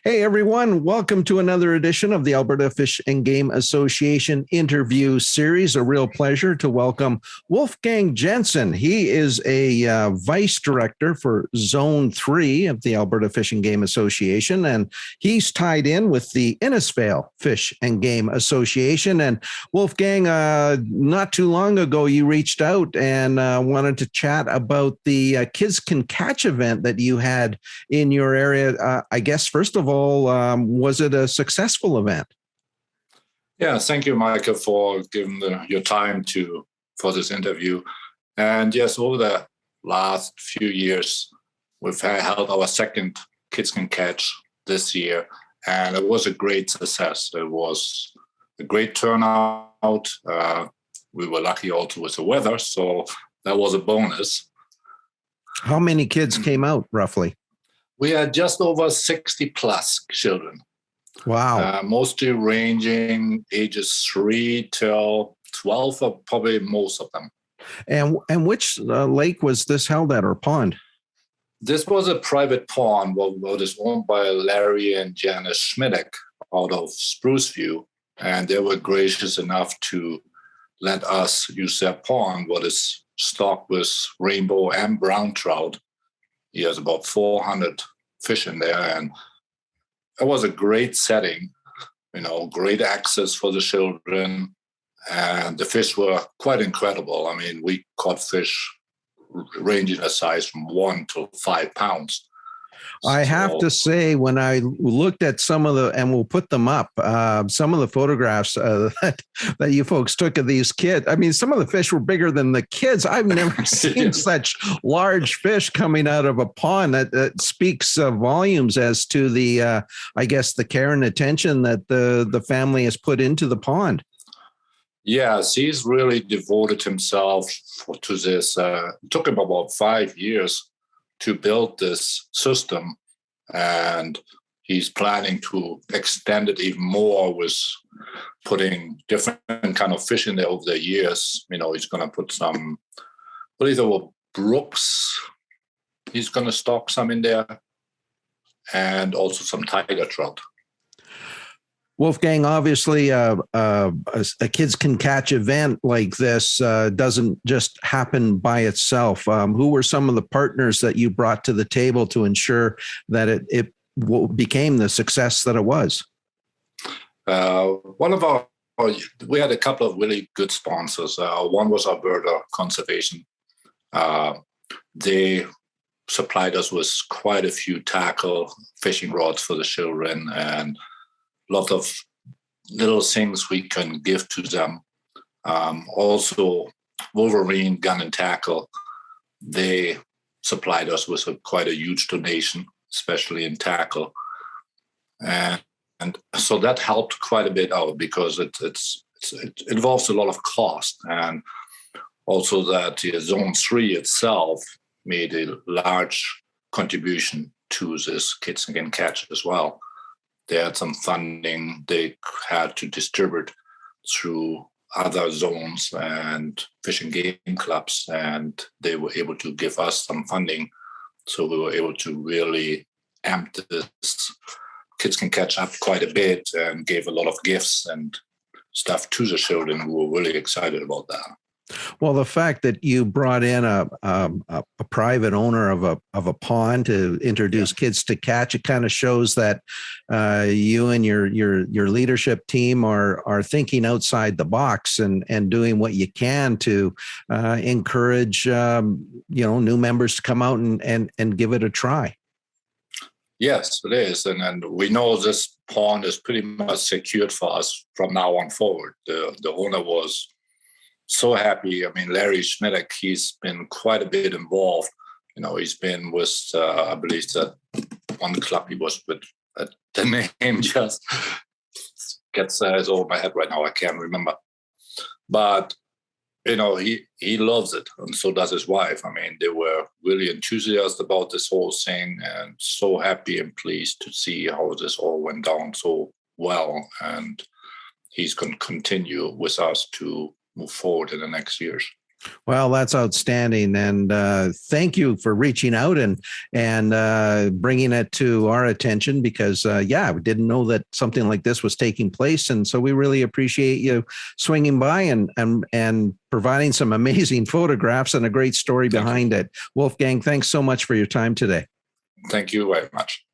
Hey everyone, welcome to another edition of the Alberta Fish and Game Association interview series. A real pleasure to welcome Wolfgang Janssen. He is a vice director for Zone 3 of the Alberta Fish and Game Association, and he's tied in with the Innisfail Fish and Game Association. And Wolfgang, not too long ago, you reached out and wanted to chat about the Kids Can Catch event that you had in your area. I guess, first of all, was it a successful event? Yeah, thank you, Michael, for giving your time for this interview. And yes, over the last few years, we've held our second Kids Can Catch this year, and it was a great success. It was a great turnout. We were lucky also with the weather, so that was a bonus. How many kids came out, roughly? We had just over 60 plus children. Wow. Mostly ranging ages 3 till 12, or probably most of them. And which lake was this held at, or pond? This was a private pond what is owned by Larry and Janice Schmidek out of Spruce View. And they were gracious enough to let us use their pond, what is stocked with rainbow and brown trout. He has about 400 fish in there, and it was a great setting, great access for the children, and the fish were quite incredible. I mean, we caught fish ranging in size from 1 to 5 pounds. I have to say, when I looked at some of the, and we'll put them up, some of the photographs that you folks took of these kids, I mean, some of the fish were bigger than the kids. I've never seen such large fish coming out of a pond. That speaks volumes as to the, I guess, the care and attention that the family has put into the pond. Yes, he's really devoted himself to this. It took him about 5 years to build this system, and he's planning to extend it even more with putting different kind of fish in there over the years. He's going to put some, I believe there were brooks. He's going to stock some in there, and also some tiger trout. Wolfgang, obviously, a Kids Can Catch event like this doesn't just happen by itself. Who were some of the partners that you brought to the table to ensure that it became the success that it was? We had a couple of really good sponsors. One was Alberta Conservation. They supplied us with quite a few tackle, fishing rods for the children, and lot of little things we can give to them. Also, Wolverine Gun and Tackle, they supplied us with quite a huge donation, especially in tackle. And so that helped quite a bit out, because it involves a lot of cost. And also that Zone 3 itself made a large contribution to this Kids Can Catch as well. They had some funding they had to distribute through other zones and fish and game clubs, and they were able to give us some funding. So we were able to really amp this Kids Can Catch up quite a bit, and gave a lot of gifts and stuff to the children, who were really excited about that. Well, the fact that you brought in a private owner of a pond to introduce Kids to Catch, it kind of shows that you and your leadership team are thinking outside the box and doing what you can to encourage new members to come out and give it a try. Yes, it is, and we know this pond is pretty much secured for us from now on forward. The owner was so happy. I mean, Larry Schmidek, he's been quite a bit involved. He's been with, I believe, that one club he was with. The name just gets over my head right now. I can't remember. But, he loves it, and so does his wife. I mean, they were really enthusiastic about this whole thing, and so happy and pleased to see how this all went down so well. And he's going to continue with us to move forward in the next years. Well, that's outstanding, and thank you for reaching out and bringing it to our attention. Because yeah, we didn't know that something like this was taking place, and so we really appreciate you swinging by and providing some amazing photographs and a great story behind it. Wolfgang, thanks so much for your time today. Thank you very much.